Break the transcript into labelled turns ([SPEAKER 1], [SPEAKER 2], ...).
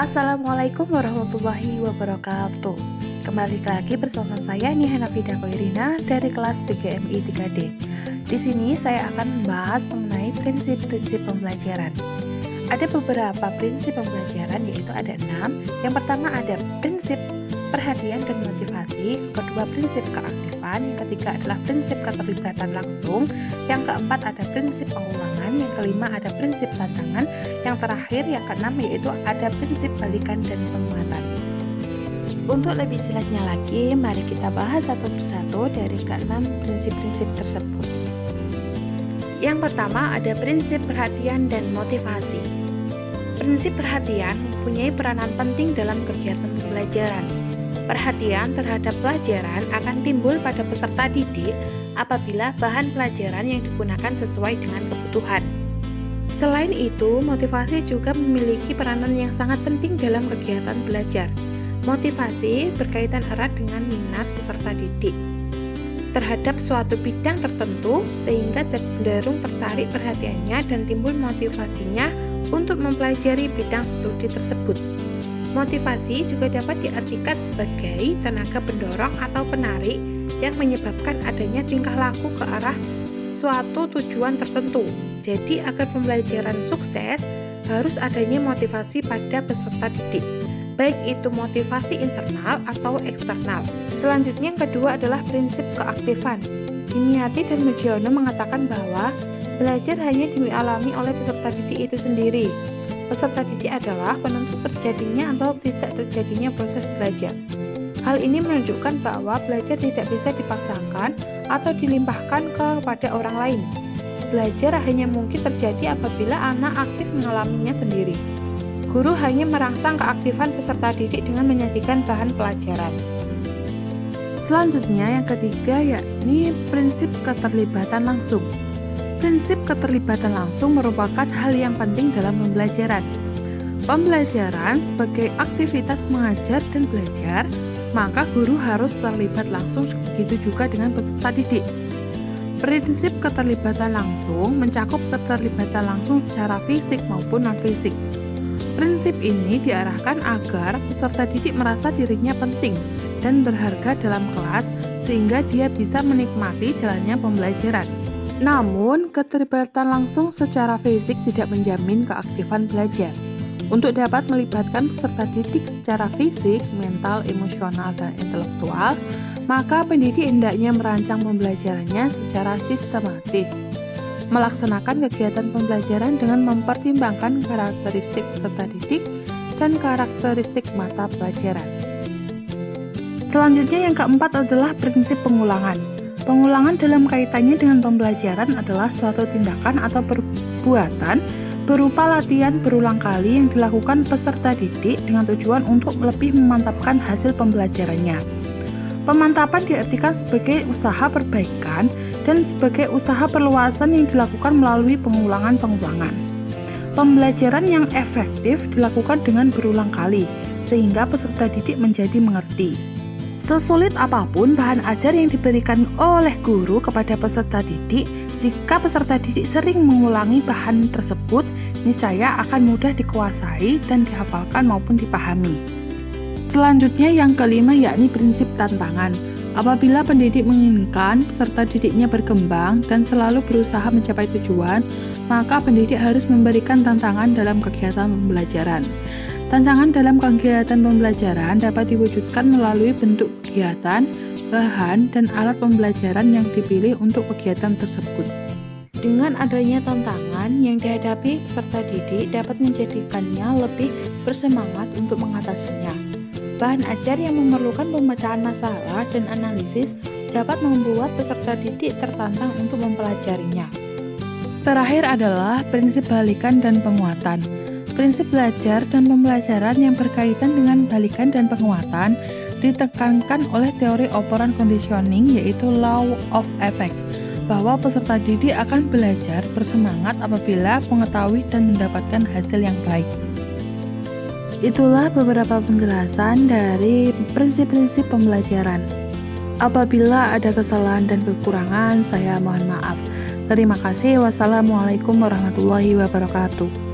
[SPEAKER 1] Assalamualaikum warahmatullahi wabarakatuh. Kembali lagi bersama saya Nihana Fida Koirina dari kelas PGMI 3D. Di sini saya akan membahas mengenai prinsip-prinsip pembelajaran. Ada beberapa prinsip pembelajaran, yaitu ada 6. Yang pertama ada prinsip perhatian dan motivasi, kedua prinsip keaktifan, yang ketiga adalah prinsip keterlibatan langsung, yang keempat ada prinsip pengulangan, yang kelima ada prinsip tantangan, yang terakhir yang keenam yaitu ada prinsip balikan dan penguatan. Untuk lebih jelasnya lagi, mari kita bahas satu persatu dari keenam prinsip-prinsip tersebut. Yang pertama ada prinsip perhatian dan motivasi. Prinsip perhatian mempunyai peranan penting dalam kegiatan pembelajaran. Perhatian terhadap pelajaran akan timbul pada peserta didik apabila bahan pelajaran yang digunakan sesuai dengan kebutuhan. Selain itu, motivasi juga memiliki peranan yang sangat penting dalam kegiatan belajar. Motivasi berkaitan erat dengan minat peserta didik terhadap suatu bidang tertentu, sehingga cenderung tertarik perhatiannya dan timbul motivasinya untuk mempelajari bidang studi tersebut. Motivasi juga dapat diartikan sebagai tenaga pendorong atau penarik yang menyebabkan adanya tingkah laku ke arah suatu tujuan tertentu. Jadi agar pembelajaran sukses harus adanya motivasi pada peserta didik, baik itu motivasi internal atau eksternal. Selanjutnya yang kedua adalah prinsip keaktifan. Dimyati dan Mujiono mengatakan bahwa belajar hanya dialami oleh peserta didik itu sendiri. Peserta didik adalah penentu terjadinya atau tidak terjadinya proses belajar. Hal ini menunjukkan bahwa belajar tidak bisa dipaksakan atau dilimpahkan kepada orang lain. Belajar hanya mungkin terjadi apabila anak aktif mengalaminya sendiri. Guru hanya merangsang keaktifan peserta didik dengan menyajikan bahan pelajaran. Selanjutnya yang ketiga yakni prinsip keterlibatan langsung. Prinsip keterlibatan langsung merupakan hal yang penting dalam pembelajaran. Pembelajaran sebagai aktivitas mengajar dan belajar, maka guru harus terlibat langsung, begitu juga dengan peserta didik. Prinsip keterlibatan langsung mencakup keterlibatan langsung secara fisik maupun non-fisik. Prinsip ini diarahkan agar peserta didik merasa dirinya penting dan berharga dalam kelas, sehingga dia bisa menikmati jalannya pembelajaran. Namun, keterlibatan langsung secara fisik tidak menjamin keaktifan belajar. Untuk dapat melibatkan peserta didik secara fisik, mental, emosional, dan intelektual, maka pendidik hendaknya merancang pembelajarannya secara sistematis, melaksanakan kegiatan pembelajaran dengan mempertimbangkan karakteristik peserta didik dan karakteristik mata pelajaran. Selanjutnya yang keempat adalah prinsip pengulangan. Pengulangan dalam kaitannya dengan pembelajaran adalah suatu tindakan atau perbuatan berupa latihan berulang kali yang dilakukan peserta didik dengan tujuan untuk lebih memantapkan hasil pembelajarannya. Pemantapan diartikan sebagai usaha perbaikan dan sebagai usaha perluasan yang dilakukan melalui pengulangan-pengulangan. Pembelajaran yang efektif dilakukan dengan berulang kali, sehingga peserta didik menjadi mengerti. Sesulit apapun bahan ajar yang diberikan oleh guru kepada peserta didik, jika peserta didik sering mengulangi bahan tersebut, niscaya akan mudah dikuasai dan dihafalkan maupun dipahami. Selanjutnya yang kelima yakni prinsip tantangan. Apabila pendidik menginginkan peserta didiknya berkembang dan selalu berusaha mencapai tujuan, maka pendidik harus memberikan tantangan dalam kegiatan pembelajaran. Tantangan dalam kegiatan pembelajaran dapat diwujudkan melalui bentuk kegiatan, bahan, dan alat pembelajaran yang dipilih untuk kegiatan tersebut. Dengan adanya tantangan yang dihadapi peserta didik dapat menjadikannya lebih bersemangat untuk mengatasinya. Bahan ajar yang memerlukan pemecahan masalah dan analisis dapat membuat peserta didik tertantang untuk mempelajarinya. Terakhir adalah prinsip balikan dan penguatan. Prinsip belajar dan pembelajaran yang berkaitan dengan balikan dan penguatan ditekankan oleh teori operant conditioning, yaitu law of effect, bahwa peserta didik akan belajar bersemangat apabila mengetahui dan mendapatkan hasil yang baik. Itulah beberapa penjelasan dari prinsip-prinsip pembelajaran. Apabila ada kesalahan dan kekurangan, saya mohon maaf. Terima kasih. Wassalamualaikum warahmatullahi wabarakatuh.